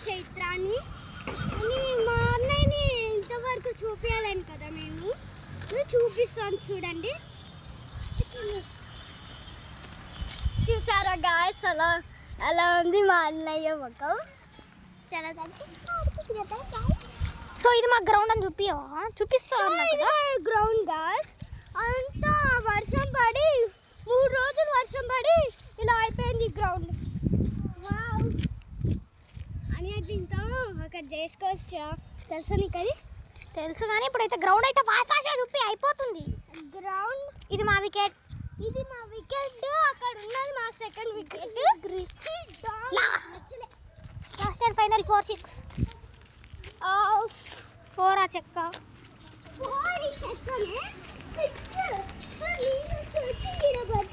చైత్రాన్ని అని మా అన్నయ్యని ఇంతవరకు చూపించాలని కదా మేము చూపిస్తాను చూడండి. చూసారా గాయస్ అలా ఉంది మా అన్నయ్య ముఖం. చాలా సో ఇది మా గ్రౌండ్ అని చూపిస్తా గ్రౌండ్ గాయస్. అంతా వర్షం పడి 3 రోజులు వర్షం పడి ఇలా అయిపోయింది గ్రౌండ్. వావ్ అని దీంతో అక్కడ చేసుకోవచ్చు. తెలుసా నీకు? అది తెలుసు కానీ ఇప్పుడైతే గ్రౌండ్ అయితే ఫాస్ట్గా చూపి అయిపోతుంది. గ్రౌండ్ ఇది మా వికెట్. అక్కడ ఉన్నది మా second wicket. Last and final 4-6 4 ఆ చెక్క 4 చెక్కనే 6 సో నేను వచ్చి